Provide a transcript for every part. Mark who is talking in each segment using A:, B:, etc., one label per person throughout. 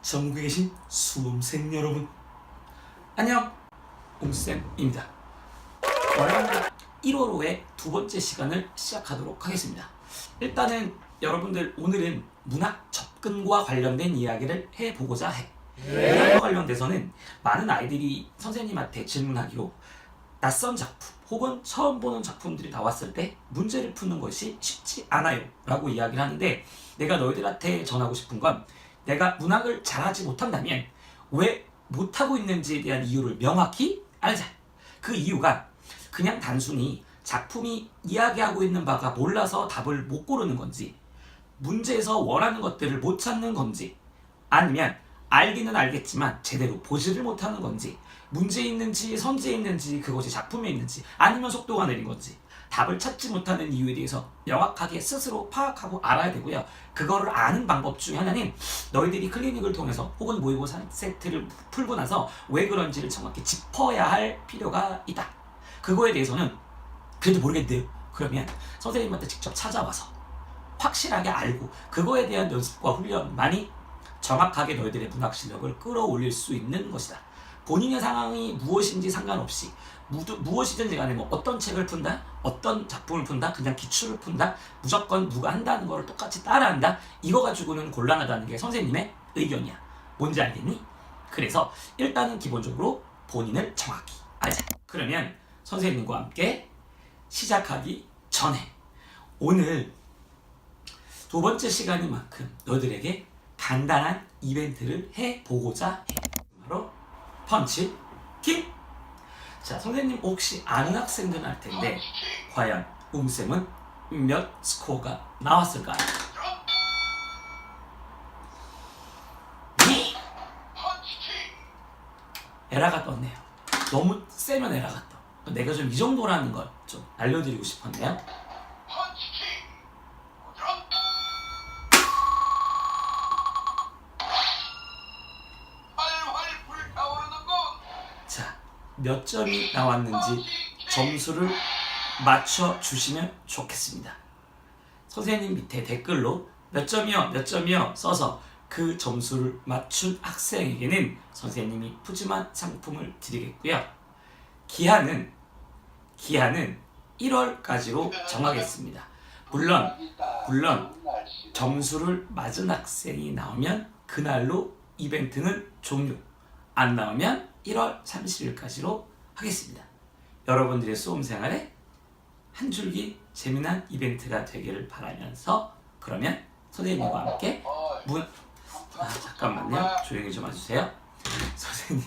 A: 전국에 계신 수험생 여러분, 안녕, 옹쌤입니다. 1월호의 두 번째 시간을 시작하도록 하겠습니다. 일단은 여러분들, 오늘은 문학 접근과 관련된 이야기를 해보고자 해. 문학과 관련돼서는 많은 아이들이 선생님한테 질문하기로 낯선 작품 혹은 처음 보는 작품들이 나왔을 때 문제를 푸는 것이 쉽지 않아요 라고 이야기를 하는데, 내가 너희들한테 전하고 싶은 건, 내가 문학을 잘하지 못한다면 왜 못하고 있는지에 대한 이유를 명확히 알자. 그 이유가 그냥 단순히 작품이 이야기하고 있는 바가 몰라서 답을 못 고르는 건지, 문제에서 원하는 것들을 못 찾는 건지, 아니면 알기는 알겠지만 제대로 보지를 못하는 건지, 문제에 있는지 선지에 있는지 그것이 작품에 있는지, 아니면 속도가 느린 건지, 답을 찾지 못하는 이유에 대해서 명확하게 스스로 파악하고 알아야 되고요. 그거를 아는 방법 중에 하나는 너희들이 클리닉을 통해서 혹은 모의고사 세트를 풀고 나서 왜 그런지를 정확히 짚어야 할 필요가 있다. 그거에 대해서는 그래도 모르겠대요. 그러면 선생님한테 직접 찾아와서 확실하게 알고 그거에 대한 연습과 훈련만이 정확하게 너희들의 문학 실력을 끌어올릴 수 있는 것이다. 본인의 상황이 무엇인지 상관없이 무엇이든지 간에 어떤 책을 푼다, 어떤 작품을 푼다, 그냥 기출을 푼다, 무조건 누가 한다는 거를 똑같이 따라한다, 이거 가지고는 곤란하다는 게 선생님의 의견이야. 뭔지 알겠니? 그래서 일단은 기본적으로 본인을 정확히 알자. 그러면 선생님과 함께 시작하기 전에 오늘 두 번째 시간인 만큼 너희들에게 간단한 이벤트를 해보고자 해. 바로 펀치 킥! 자, 선생님 혹시 아는 학생들은 알 텐데, 과연 웅쌤은 몇 스코어가 나왔을까요? 에라가 떴네요. 너무 세면 에라가 떠. 내가 좀 이 정도라는 걸 좀 알려드리고 싶었네요. 자, 몇 점이 나왔는지 점수를 맞춰주시면 좋겠습니다. 선생님 밑에 댓글로 몇 점이요, 몇 점이요 써서 그 점수를 맞춘 학생에게는 선생님이 푸짐한 상품을 드리겠고요. 기한은 1월까지로 정하겠습니다. 물론 점수를 맞은 학생이 나오면 그날로 이벤트는 종료, 안 나오면 1월 30일까지로 하겠습니다. 여러분들의 수험생활에 한 줄기 재미난 이벤트가 되기를 바라면서, 그러면 선생님과 함께 잠깐만요. 조용히 좀 해주세요. 선생님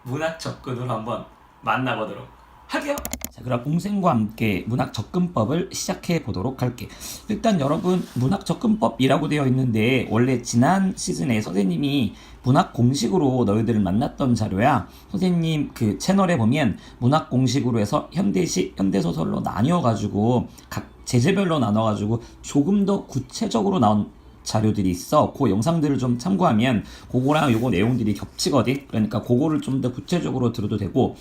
A: 문학 접근으로 한번 만나보도록 할게요. 자, 그럼 웅쌤과 함께 문학 접근법을 시작해 보도록 할게. 일단 여러분, 문학 접근법이라고 되어 있는데 원래 지난 시즌에 선생님이 문학 공식으로 너희들을 만났던 자료야. 선생님 그 채널에 보면 문학 공식으로 해서 현대시, 현대소설로 나뉘어가지고 각 제재별로 나눠가지고 조금 더 구체적으로 나온 자료들이 있어. 그 영상들을 좀 참고하면 그거랑 요거 내용들이 겹치거든. 그러니까 그거를 좀 더 구체적으로 들어도 되고,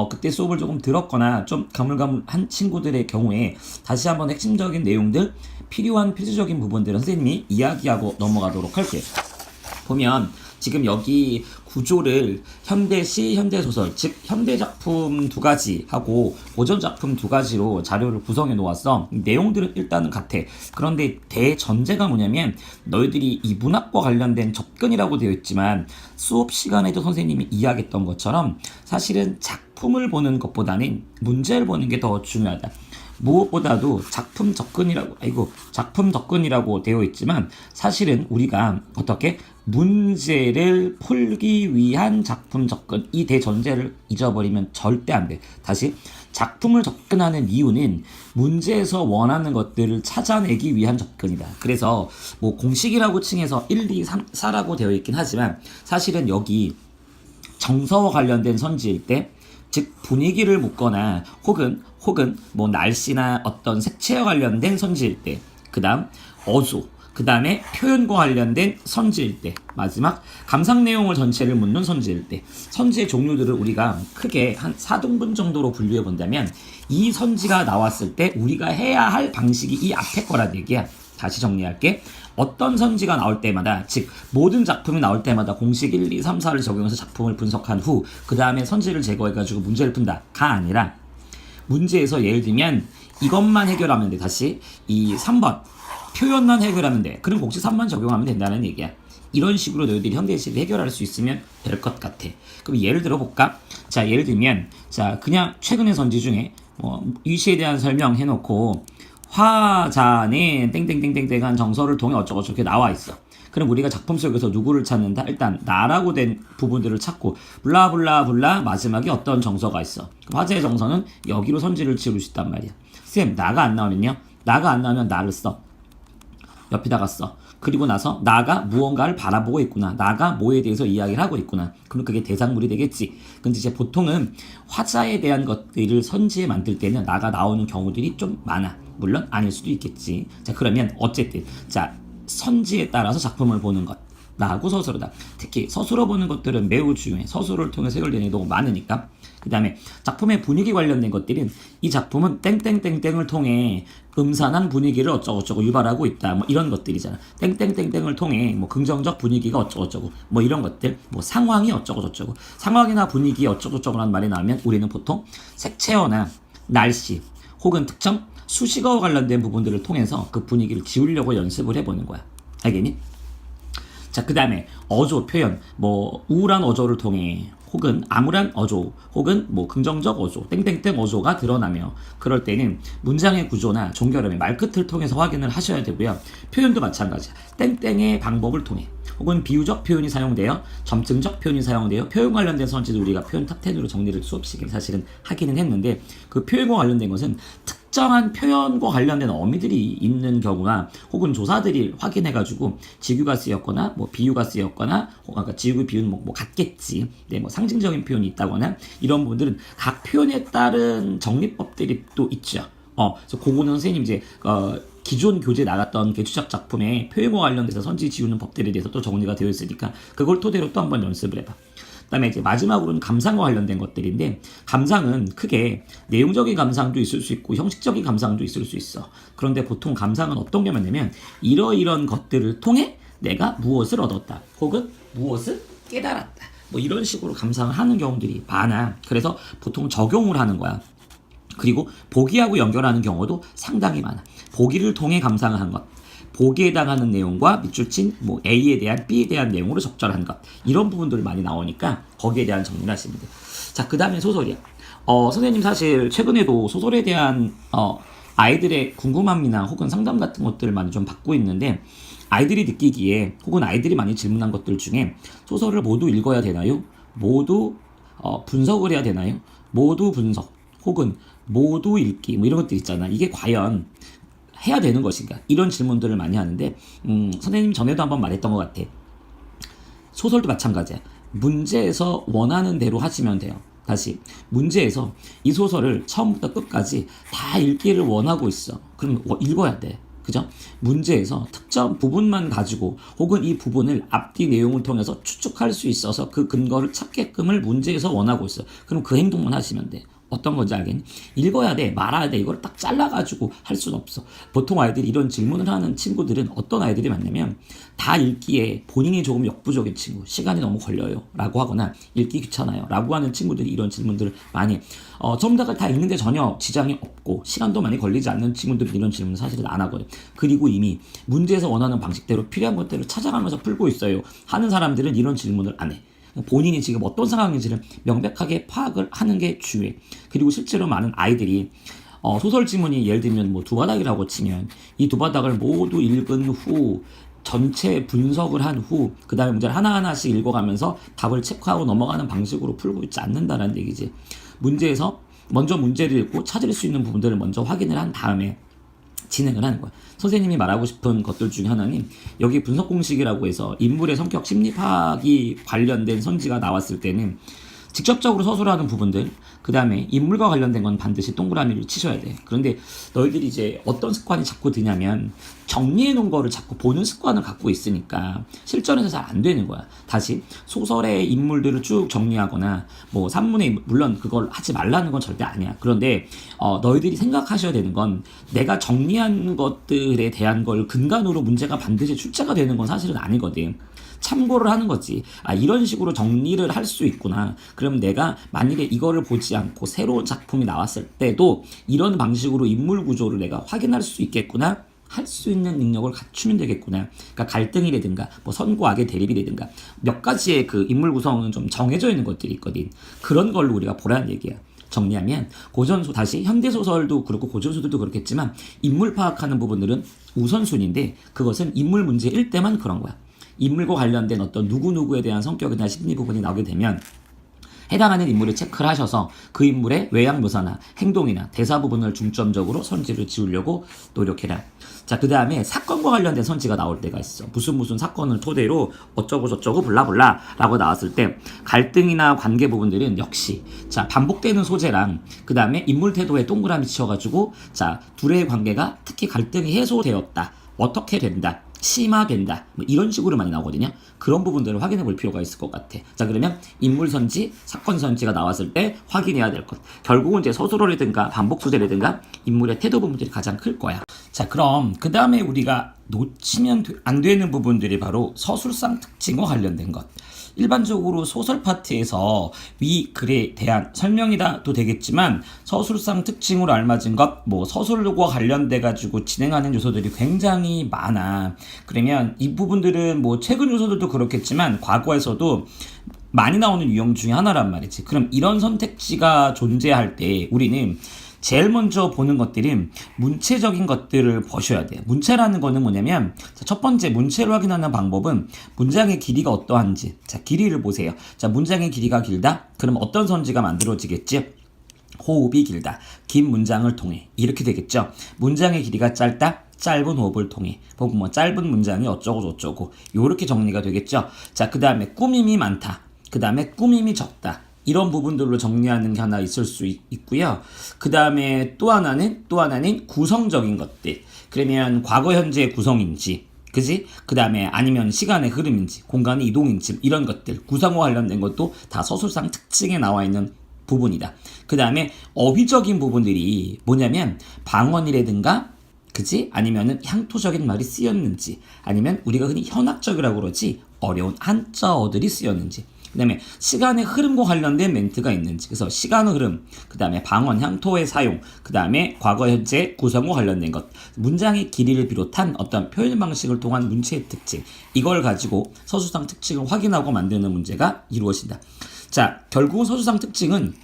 A: 그때 수업을 조금 들었거나 좀 가물가물한 친구들의 경우에 다시 한번 핵심적인 내용들, 필요한 필수적인 부분들은 선생님이 이야기하고 넘어가도록 할게요. 보면 지금 여기 구조를 현대시, 현대소설, 즉 현대작품 2가지 하고 고전작품 2가지로 자료를 구성해 놓았어. 내용들은 일단은 같아. 그런데 대전제가 뭐냐면, 너희들이 이 문학과 관련된 접근이라고 되어 있지만 수업 시간에도 선생님이 이야기했던 것처럼 사실은 작품을 보는 것보다는 문제를 보는 게 더 중요하다. 무엇보다도 작품 접근이라고 되어 있지만 사실은 우리가 어떻게 문제를 풀기 위한 작품 접근, 이 대전제를 잊어버리면 절대 안 돼. 다시, 작품을 접근하는 이유는 문제에서 원하는 것들을 찾아내기 위한 접근이다. 그래서 뭐 공식이라고 칭해서 1, 2, 3, 4라고 되어 있긴 하지만 사실은 여기 정서와 관련된 선지일 때, 즉 분위기를 묻거나 혹은 뭐 날씨나 어떤 색채와 관련된 선지일 때, 그 다음 어조, 그 다음에 표현과 관련된 선지일 때, 마지막 감상 내용을 전체를 묻는 선지일 때, 선지의 종류들을 우리가 크게 한 4등분 정도로 분류해 본다면, 이 선지가 나왔을 때 우리가 해야 할 방식이 이 앞에 거란 얘기야. 다시 정리할게. 어떤 선지가 나올 때마다, 즉 모든 작품이 나올 때마다 공식 1, 2, 3, 4를 적용해서 작품을 분석한 후 그 다음에 선지를 제거해가지고 문제를 푼다가 아니라, 문제에서 예를 들면 이것만 해결하면 돼. 다시 이 3번 표현만 해결하면 돼. 그럼 공식 3만 적용하면 된다는 얘기야. 이런 식으로 너희들이 현대시를 해결할 수 있으면 될 것 같아. 그럼 예를 들어 볼까? 자, 예를 들면, 자, 그냥 최근의 선지 중에 위시에 대한 설명 해놓고 화자는 땡땡땡땡땡한 정서를 통해 어쩌고 저쩌고 나와 있어. 그럼 우리가 작품 속에서 누구를 찾는다? 일단 나라고 된 부분들을 찾고 블라블라블라 마지막에 어떤 정서가 있어. 화자의 정서는 여기로 선지를 지을 수 있단 말이야. 쌤, 나가 안 나오면요? 나가 안 나오면 나를 써. 옆에다가 써. 그리고 나서 나가 무언가를 바라보고 있구나. 나가 뭐에 대해서 이야기를 하고 있구나. 그럼 그게 대상물이 되겠지. 근데 이제 보통은 화자에 대한 것들을 선지에 만들 때는 나가 나오는 경우들이 좀 많아. 물론 아닐 수도 있겠지. 자, 그러면 어쨌든 자, 선지에 따라서 작품을 보는 것 라고 서술어다. 특히 서술어 보는 것들은 매우 중요해. 서술어를 통해서 해결되는 게 너무 많으니까. 그 다음에 작품의 분위기 관련된 것들은 이 작품은 땡땡땡땡을 통해 음산한 분위기를 어쩌고저쩌고 유발하고 있다. 뭐 이런 것들이잖아. 땡땡땡땡을 통해 뭐 긍정적 분위기가 어쩌고저쩌고 뭐 이런 것들, 뭐 상황이 어쩌고저쩌고, 상황이나 분위기 어쩌고저쩌고라는 말이 나오면 우리는 보통 색채어나 날씨 혹은 특정 수식어와 관련된 부분들을 통해서 그 분위기를 지우려고 연습을 해보는 거야. 알겠니? 자, 그 다음에 어조 표현, 뭐 우울한 어조를 통해 혹은 암울한 어조 혹은 뭐 긍정적 어조 땡땡땡 어조가 드러나며, 그럴 때는 문장의 구조나 종결음의 말끝을 통해서 확인을 하셔야 되고요. 표현도 마찬가지야. 땡땡의 방법을 통해 혹은 비유적 표현이 사용되어 점증적 표현이 사용되어 표현 관련된 선지도 우리가 표현 탑10으로 정리를 수업 시기에 사실은 하기는 했는데, 그 표현과 관련된 것은 특정한 표현과 관련된 어미들이 있는 경우나 혹은 조사들이 확인해가지고 지규가 쓰였거나 뭐 비유가 쓰였거나, 아까 지규 비유는 뭐 같겠지. 네, 뭐 상징적인 표현이 있다거나 이런 부분들은 각 표현에 따른 정리법들이 또 있죠. 그래서 그거는 선생님 이제 기존 교재 나갔던 개추작 작품에 표현과 관련돼서 선지 지우는 법들에 대해서 또 정리가 되어 있으니까 그걸 토대로 또 한번 연습을 해봐. 그다음에 이제 마지막으로는 감상과 관련된 것들인데, 감상은 크게 내용적인 감상도 있을 수 있고 형식적인 감상도 있을 수 있어. 그런데 보통 감상은 어떤 게 많냐면 이러이런 것들을 통해 내가 무엇을 얻었다 혹은 무엇을 깨달았다 뭐 이런 식으로 감상을 하는 경우들이 많아. 그래서 보통 적용을 하는 거야. 그리고 보기하고 연결하는 경우도 상당히 많아. 보기를 통해 감상을 한 것, 보기에 해당하는 내용과 밑줄 친 뭐 A에 대한 B에 대한 내용으로 적절한 것, 이런 부분들이 많이 나오니까 거기에 대한 정리를 하시면 돼요. 자, 그 다음에 소설이야. 선생님 사실 최근에도 소설에 대한 아이들의 궁금함이나 혹은 상담 같은 것들을 많이 좀 받고 있는데, 아이들이 느끼기에 혹은 아이들이 많이 질문한 것들 중에 소설을 모두 읽어야 되나요? 모두 분석을 해야 되나요? 모두 분석 혹은 모두 읽기 뭐 이런 것들 있잖아. 이게 과연 해야 되는 것인가? 이런 질문들을 많이 하는데, 선생님 전에도 한번 말했던 것 같아. 소설도 마찬가지야. 문제에서 원하는 대로 하시면 돼요. 다시 문제에서 이 소설을 처음부터 끝까지 다 읽기를 원하고 있어. 그럼 읽어야 돼. 그죠? 문제에서 특정 부분만 가지고 혹은 이 부분을 앞뒤 내용을 통해서 추측할 수 있어서 그 근거를 찾게끔을 문제에서 원하고 있어. 그럼 그 행동만 하시면 돼. 어떤 건지 알겠니? 읽어야 돼, 말아야 돼. 이걸 딱 잘라가지고 할 수는 없어. 보통 아이들이 이런 질문을 하는 친구들은 어떤 아이들이 많냐면, 다 읽기에 본인이 조금 역부족인 친구, 시간이 너무 걸려요 라고 하거나 읽기 귀찮아요 라고 하는 친구들이 이런 질문들을 많이 해. 전부 다 읽는데 전혀 지장이 없고 시간도 많이 걸리지 않는 친구들은 이런 질문을 사실은 안 하거든요. 그리고 이미 문제에서 원하는 방식대로 필요한 것들을 찾아가면서 풀고 있어요 하는 사람들은 이런 질문을 안 해. 본인이 지금 어떤 상황인지를 명백하게 파악을 하는 게 중요해. 그리고 실제로 많은 아이들이 소설 지문이 예를 들면 뭐 두 바닥이라고 치면 이 두 바닥을 모두 읽은 후 전체 분석을 한 후 그 다음에 문제를 하나하나씩 읽어가면서 답을 체크하고 넘어가는 방식으로 풀고 있지 않는다는 얘기지. 문제에서 먼저 문제를 읽고 찾을 수 있는 부분들을 먼저 확인을 한 다음에 진행을 하는 거야. 선생님이 말하고 싶은 것들 중에 하나는 여기 분석 공식이라고 해서 인물의 성격 심리 파악이 관련된 선지가 나왔을 때는 직접적으로 서술하는 부분들, 그 다음에 인물과 관련된 건 반드시 동그라미를 치셔야 돼. 그런데 너희들이 이제 어떤 습관이 자꾸 드냐면 정리해 놓은 거를 자꾸 보는 습관을 갖고 있으니까 실전에서 잘 안 되는 거야. 다시 소설의 인물들을 쭉 정리하거나 뭐 산문에, 물론 그걸 하지 말라는 건 절대 아니야. 그런데 너희들이 생각하셔야 되는 건 내가 정리한 것들에 대한 걸 근간으로 문제가 반드시 출제가 되는 건 사실은 아니거든. 참고를 하는 거지. 이런 식으로 정리를 할 수 있구나. 그럼 내가 만일에 이거를 보지 않고 새로운 작품이 나왔을 때도 이런 방식으로 인물 구조를 내가 확인할 수 있겠구나. 할 수 있는 능력을 갖추면 되겠구나. 그러니까 갈등이라든가 뭐 선과 악의 대립이라든가 몇 가지의 그 인물 구성은 좀 정해져 있는 것들이 있거든. 그런 걸로 우리가 보라는 얘기야. 정리하면 다시 현대소설도 그렇고 고전소설도 그렇겠지만 인물 파악하는 부분들은 우선순위인데 그것은 인물 문제일 때만 그런 거야. 인물과 관련된 어떤 누구누구에 대한 성격이나 심리 부분이 나오게 되면 해당하는 인물을 체크를 하셔서 그 인물의 외양 묘사나 행동이나 대사 부분을 중점적으로 선지를 지으려고 노력해라. 자, 그 다음에 사건과 관련된 선지가 나올 때가 있어. 무슨 사건을 토대로 어쩌고 저쩌고 블라블라 라고 나왔을 때 갈등이나 관계 부분들은 역시 자 반복되는 소재랑 그 다음에 인물 태도에 동그라미 치셔가지고 자 둘의 관계가 특히 갈등이 해소되었다. 어떻게 된다. 심화된다. 뭐 이런 식으로 많이 나오거든요. 그런 부분들을 확인해 볼 필요가 있을 것 같아. 자, 그러면 인물 선지, 사건 선지가 나왔을 때 확인해야 될 것. 결국은 이제 서술어라든가 반복 소재라든가 인물의 태도 부분들이 가장 클 거야. 자, 그럼 그 다음에 우리가 놓치면 안 되는 부분들이 바로 서술상 특징과 관련된 것. 일반적으로 소설 파트에서 위 글에 대한 설명이라도 되겠지만 서술상 특징으로 알맞은 것, 뭐 서술과 관련돼 가지고 진행하는 요소들이 굉장히 많아. 그러면 이 부분들은 뭐 최근 요소들도 그렇겠지만 과거에서도 많이 나오는 유형 중에 하나란 말이지. 그럼 이런 선택지가 존재할 때 우리는 제일 먼저 보는 것들은 문체적인 것들을 보셔야 돼요. 문체라는 거는 뭐냐면 첫 번째 문체를 확인하는 방법은 문장의 길이가 어떠한지. 자, 길이를 보세요. 자, 문장의 길이가 길다? 그럼 어떤 선지가 만들어지겠지? 호흡이 길다. 긴 문장을 통해. 이렇게 되겠죠. 문장의 길이가 짧다? 짧은 호흡을 통해. 혹은 뭐 짧은 문장이 어쩌고 저쩌고. 요렇게 정리가 되겠죠. 자, 그 다음에 꾸밈이 많다. 그 다음에 꾸밈이 적다. 이런 부분들로 정리하는 게 하나 있을 수 있고요. 그 다음에 또 하나는 구성적인 것들. 그러면 과거 현재의 구성인지, 그지? 그 다음에 아니면 시간의 흐름인지, 공간의 이동인지 이런 것들, 구성과 관련된 것도 다 서술상 특징에 나와 있는 부분이다. 그 다음에 어휘적인 부분들이 뭐냐면 방언이라든가, 그지? 아니면은 향토적인 말이 쓰였는지, 아니면 우리가 흔히 현학적이라고 그러지 어려운 한자어들이 쓰였는지. 그 다음에 시간의 흐름과 관련된 멘트가 있는지. 그래서 시간의 흐름, 그 다음에 방언, 향토의 사용, 그 다음에 과거, 현재, 구성과 관련된 것, 문장의 길이를 비롯한 어떤 표현 방식을 통한 문체의 특징, 이걸 가지고 서술상 특징을 확인하고 만드는 문제가 이루어진다. 자, 결국 서술상 특징은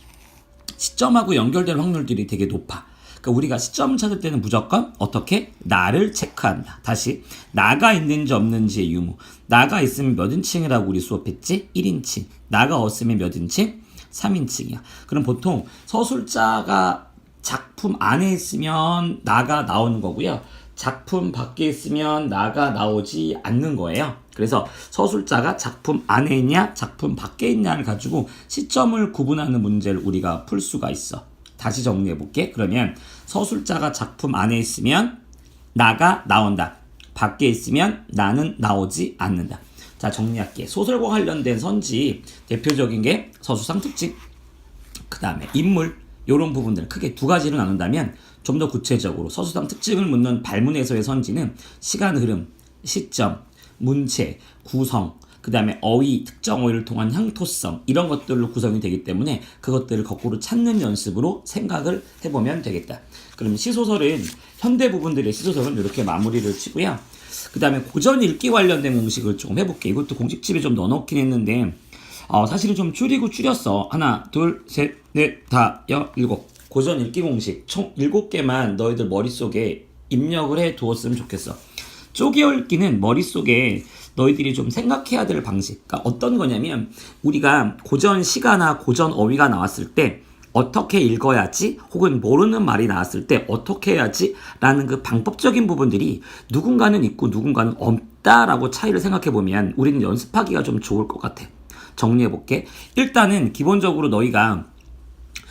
A: 시점하고 연결될 확률들이 되게 높아. 그러니까 우리가 시점을 찾을 때는 무조건 어떻게? 나를 체크한다. 다시 나가 있는지 없는지의 유무. 나가 있으면 몇 인칭이라고 우리 수업했지? 1인칭. 나가 없으면 몇 인칭? 3인칭이야. 그럼 보통 서술자가 작품 안에 있으면 나가 나오는 거고요. 작품 밖에 있으면 나가 나오지 않는 거예요. 그래서 서술자가 작품 안에 있냐 작품 밖에 있냐를 가지고 시점을 구분하는 문제를 우리가 풀 수가 있어. 다시 정리해 볼게. 그러면 서술자가 작품 안에 있으면 나가 나온다. 밖에 있으면 나는 나오지 않는다. 자, 정리할게. 소설과 관련된 선지 대표적인 게 서술상 특징, 그 다음에 인물, 이런 부분들 크게 두 가지로 나눈다면 좀 더 구체적으로 서술상 특징을 묻는 발문에서의 선지는 시간 흐름, 시점, 문체, 구성, 그 다음에 어휘, 특정 어휘를 통한 향토성, 이런 것들로 구성이 되기 때문에 그것들을 거꾸로 찾는 연습으로 생각을 해보면 되겠다. 그럼 시소설은 현대 부분들의 시소설은 이렇게 마무리를 치고요. 그 다음에 고전 읽기 관련된 공식을 조금 해볼게. 이것도 공식집에 좀 넣어놓긴 했는데 사실은 좀 줄였어. 하나, 둘, 셋, 넷, 다, 일곱. 고전 읽기 공식 총 7개만 너희들 머릿속에 입력을 해 두었으면 좋겠어. 쪼개 읽기는 머릿속에 너희들이 좀 생각해야 될 방식. 그러니까 어떤 거냐면 우리가 고전 시가나 고전 어휘가 나왔을 때 어떻게 읽어야지, 혹은 모르는 말이 나왔을 때 어떻게 해야지 라는 그 방법적인 부분들이 누군가는 있고 누군가는 없다라고 차이를 생각해 보면 우리는 연습하기가 좀 좋을 것 같아. 정리해볼게. 일단은 기본적으로 너희가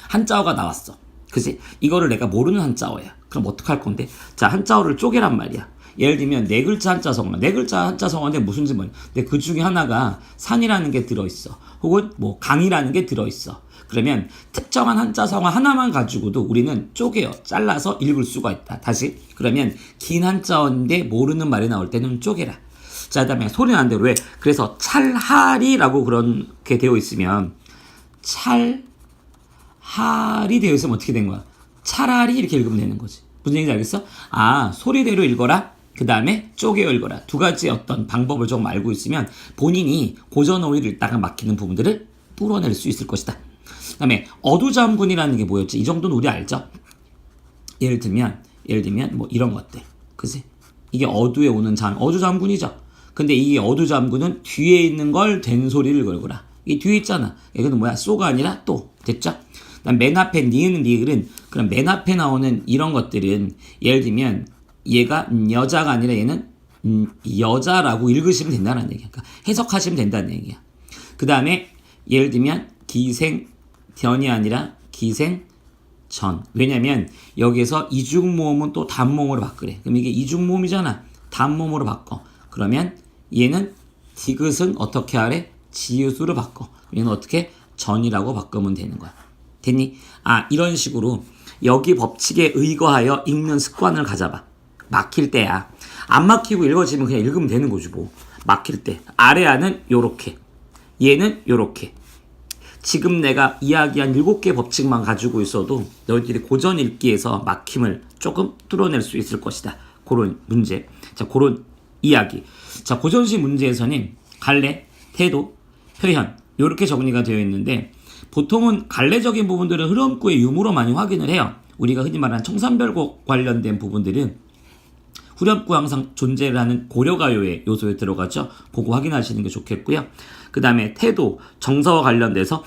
A: 한자어가 나왔어. 그치? 이거를 내가 모르는 한자어야. 그럼 어떡할 건데? 자, 한자어를 쪼개란 말이야. 예를 들면 네 글자 한자성어, 네 글자 한자성어인데 무슨 지 뭐냐? 근데 그 중에 하나가 산이라는 게 들어있어. 혹은 뭐 강이라는 게 들어있어. 그러면 특정한 한자성어 하나만 가지고도 우리는 쪼개요. 잘라서 읽을 수가 있다. 다시. 그러면 긴 한자어인데 모르는 말이 나올 때는 쪼개라. 자, 그 다음에 소리 나는 대로 왜? 그래서 찰하리라고 그렇게 되어 있으면 찰하리 되어 있으면 어떻게 된 거야? 차라리 이렇게 읽으면 되는 거지. 무슨 얘기인지 알겠어? 아, 소리대로 읽어라. 그 다음에 쪼개어 읽어라. 두 가지 어떤 방법을 좀 알고 있으면 본인이 고전어휘를 읽다가 막히는 부분들을 뚫어낼 수 있을 것이다. 그 다음에 어두잠군이라는 게 뭐였지? 이 정도는 우리 알죠? 예를 들면 뭐 이런 것들. 그치? 이게 어두에 오는 어두잠군이죠. 근데 이 어두잠군은 뒤에 있는 걸 된 소리를 걸거라. 이게 뒤에 있잖아. 이거는 뭐야? 쏘가 아니라 또. 됐죠? 그다음 맨 앞에 니은 니을은 그럼 맨 앞에 나오는 이런 것들은 예를 들면 얘가 여자가 아니라 얘는 여자라고 읽으시면 된다는 얘기야. 그러니까 해석하시면 된다는 얘기야. 그 다음에 예를 들면 기생견이 아니라 기생전. 왜냐면 여기에서 이중모음은 또 단모음으로 바꾸래. 그럼 이게 이중모음이잖아. 단모음으로 바꿔. 그러면 얘는 디귿은 어떻게 하래? 지읒으로 바꿔. 얘는 어떻게? 전이라고 바꾸면 되는 거야. 됐니? 아, 이런 식으로 여기 법칙에 의거하여 읽는 습관을 가져봐. 막힐 때야. 안 막히고 읽어지면 그냥 읽으면 되는 거지 뭐. 막힐 때. 아래아는 요렇게. 얘는 요렇게. 지금 내가 이야기한 7개 법칙만 가지고 있어도 너희들이 고전 읽기에서 막힘을 조금 뚫어낼 수 있을 것이다. 그런 문제. 자, 그런 이야기. 자, 고전시 문제에서는 갈래, 태도, 표현 요렇게 정리가 되어 있는데 보통은 갈래적인 부분들은 흐름구의 유무로 많이 확인을 해요. 우리가 흔히 말하는 청산별곡 관련된 부분들은 후렴구 항상 존재를 하는 고려가요의 요소에 들어가죠. 그거 확인하시는 게 좋겠고요. 그 다음에 태도, 정서와 관련돼서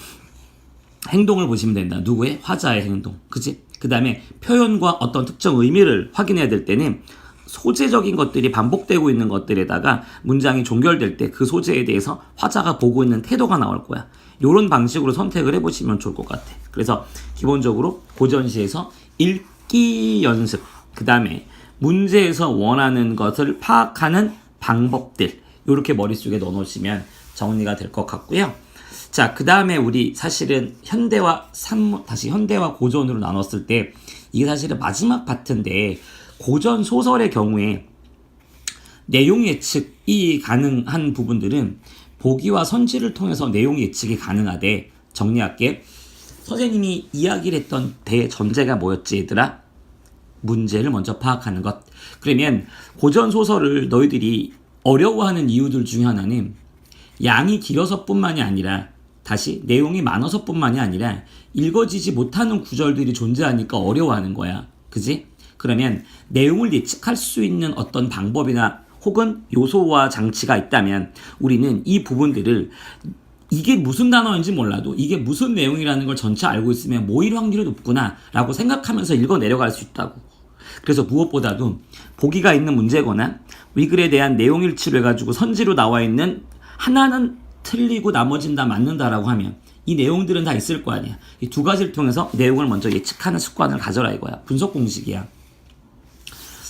A: 행동을 보시면 된다. 누구의? 화자의 행동. 그치? 그 다음에 표현과 어떤 특정 의미를 확인해야 될 때는 소재적인 것들이 반복되고 있는 것들에다가 문장이 종결될 때 그 소재에 대해서 화자가 보고 있는 태도가 나올 거야. 이런 방식으로 선택을 해보시면 좋을 것 같아. 그래서 기본적으로 고전시에서 읽기 연습, 그 다음에 문제에서 원하는 것을 파악하는 방법들 이렇게 머릿속에 넣어놓으시면 정리가 될 것 같고요. 자, 그 다음에 우리 사실은 현대와 다시 현대와 고전으로 나눴을 때 이게 사실은 마지막 파트인데 고전 소설의 경우에 내용 예측이 가능한 부분들은 보기와 선지를 통해서 내용 예측이 가능하대. 정리할게. 선생님이 이야기를 했던 대전제가 뭐였지 얘들아? 문제를 먼저 파악하는 것. 그러면 고전 소설을 너희들이 어려워하는 이유들 중에 하나는 양이 길어서 뿐만이 아니라 다시 내용이 많아서 뿐만이 아니라 읽어지지 못하는 구절들이 존재하니까 어려워하는 거야. 그지? 그러면 내용을 예측할 수 있는 어떤 방법이나 혹은 요소와 장치가 있다면 우리는 이 부분들을 이게 무슨 단어인지 몰라도 이게 무슨 내용이라는 걸 전체 알고 있으면 모일 확률이 높구나 라고 생각하면서 읽어 내려갈 수 있다고. 그래서 무엇보다도 보기가 있는 문제거나 위글에 대한 내용 일치를 해가지고 선지로 나와 있는 하나는 틀리고 나머지는 다 맞는다라고 하면 이 내용들은 다 있을 거 아니야. 이 두 가지를 통해서 내용을 먼저 예측하는 습관을 가져라 이거야. 분석 공식이야.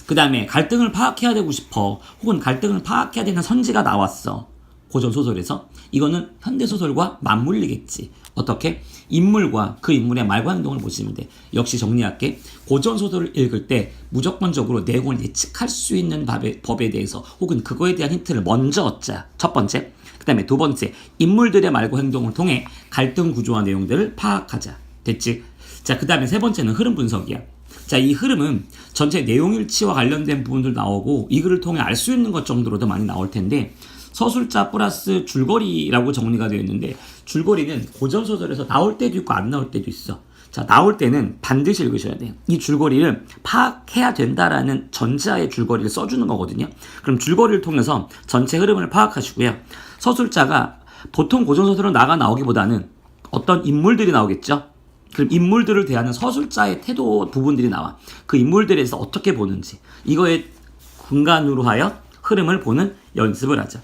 A: 그 다음에 갈등을 파악해야 되고 싶어. 혹은 갈등을 파악해야 되는 선지가 나왔어. 고전소설에서. 이거는 현대소설과 맞물리겠지. 어떻게? 인물과 그 인물의 말과 행동을 보시면 돼. 역시 정리할게. 고전소설을 읽을 때 무조건적으로 내용을 예측할 수 있는 법에 대해서 혹은 그거에 대한 힌트를 먼저 얻자. 첫 번째. 그 다음에 두 번째. 인물들의 말과 행동을 통해 갈등 구조와 내용들을 파악하자. 됐지? 자, 그 다음에 세 번째는 흐름 분석이야. 자, 이 흐름은 전체 내용 일치와 관련된 부분들 나오고 이 글을 통해 알 수 있는 것 정도로도 많이 나올 텐데 서술자 플러스 줄거리라고 정리가 되어 있는데 줄거리는 고전소설에서 나올 때도 있고 안 나올 때도 있어. 자, 나올 때는 반드시 읽으셔야 돼요. 이 줄거리를 파악해야 된다라는 전자의 줄거리를 써주는 거거든요. 그럼 줄거리를 통해서 전체 흐름을 파악하시고요. 서술자가 보통 고전소설은 나오기보다는 어떤 인물들이 나오겠죠. 그럼 인물들을 대하는 서술자의 태도 부분들이 나와. 그 인물들에 대해서 어떻게 보는지 이거에 근간으로 하여 흐름을 보는 연습을 하자.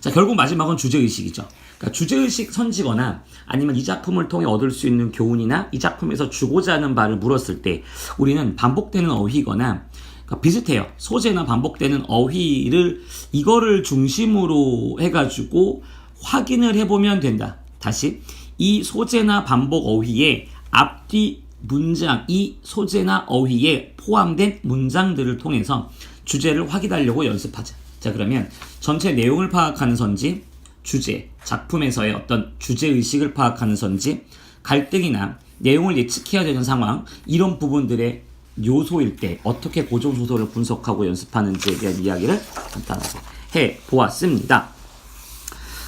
A: 자, 결국 마지막은 주제의식이죠. 그러니까 주제의식 선지거나 아니면 이 작품을 통해 얻을 수 있는 교훈이나 이 작품에서 주고자 하는 바를 물었을 때 우리는 반복되는 어휘거나 그러니까 비슷해요. 소재나 반복되는 어휘를 이거를 중심으로 해가지고 확인을 해보면 된다. 다시 이 소재나 반복 어휘에 앞뒤 문장, 이 소재나 어휘에 포함된 문장들을 통해서 주제를 확인하려고 연습하자. 자, 그러면 전체 내용을 파악하는 선지, 주제, 작품에서의 어떤 주제의식을 파악하는 선지, 갈등이나 내용을 예측해야 되는 상황, 이런 부분들의 요소일 때 어떻게 고정소설을 분석하고 연습하는지에 대한 이야기를 간단하게 해보았습니다.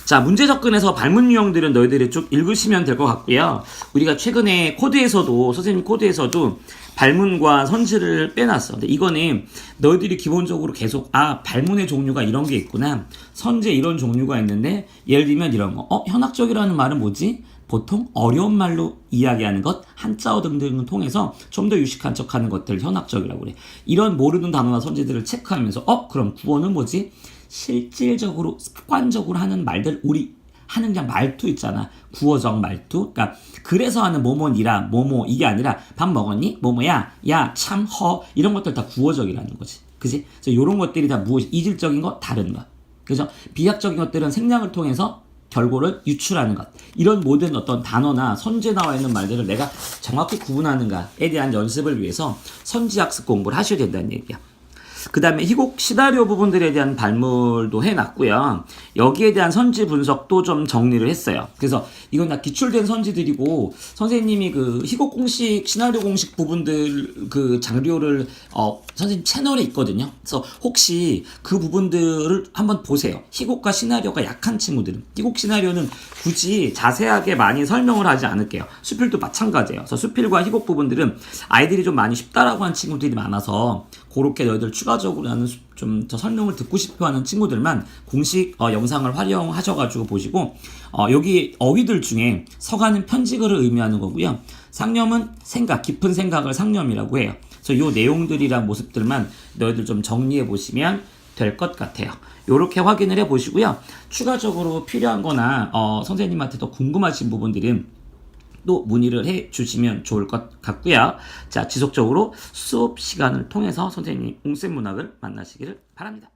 A: 자, 문제 접근에서 발문 유형들은 너희들이 쭉 읽으시면 될 것 같고요. 우리가 최근에 코드에서도, 선생님 코드에서도 발문과 선지를 빼놨어. 근데 이거는 너희들이 기본적으로 계속 발문의 종류가 이런 게 있구나. 선제 이런 종류가 있는데 예를 들면 이런 거. 현학적이라는 말은 뭐지? 보통 어려운 말로 이야기하는 것, 한자어 등등을 통해서 좀 더 유식한 척하는 것들 현학적이라고 그래. 이런 모르는 단어나 선지들을 체크하면서 그럼 구어는 뭐지? 실질적으로 습관적으로 하는 말들, 우리 하는 그냥 말투 있잖아. 구어적 말투. 그러니까 그래서 하는 뭐뭐니라 뭐뭐 이게 아니라 밥 먹었니? 뭐뭐야? 야, 참, 이런 것들 다 구어적이라는 거지. 그지? 그래서 이런 것들이 다 무엇이 이질적인 거, 다른 거. 그죠? 비약적인 것들은 생략을 통해서 결과를 유출하는 것. 이런 모든 어떤 단어나 선지에 나와 있는 말들을 내가 정확히 구분하는가에 대한 연습을 위해서 선지학습 공부를 하셔야 된다는 얘기야. 그 다음에 희곡 시나리오 부분들에 대한 발물도 해놨고요. 여기에 대한 선지 분석도 좀 정리를 했어요. 그래서 이건 다 기출된 선지들이고 선생님이 그 희곡 공식, 시나리오 공식 부분들 그 장료를 선생님 채널에 있거든요. 그래서 혹시 그 부분들을 한번 보세요. 희곡과 시나리오가 약한 친구들은. 희곡 시나리오는 굳이 자세하게 많이 설명을 하지 않을게요. 수필도 마찬가지예요. 그래서 수필과 희곡 부분들은 아이들이 좀 많이 쉽다라고 하는 친구들이 많아서 그렇게 너희들 추가적으로 나는 좀 더 설명을 듣고 싶어 하는 친구들만 공식 영상을 활용하셔가지고 보시고 여기 어휘들 중에 서가는 편지글을 의미하는 거고요. 상념은 생각, 깊은 생각을 상념이라고 해요. 그래서 이 내용들이랑 모습들만 너희들 좀 정리해 보시면 될 것 같아요. 요렇게 확인을 해 보시고요. 추가적으로 필요한 거나 선생님한테 더 궁금하신 부분들은 또 문의를 해 주시면 좋을 것 같고요. 자, 지속적으로 수업 시간을 통해서 선생님 옹쌤 문학을 만나시기를 바랍니다.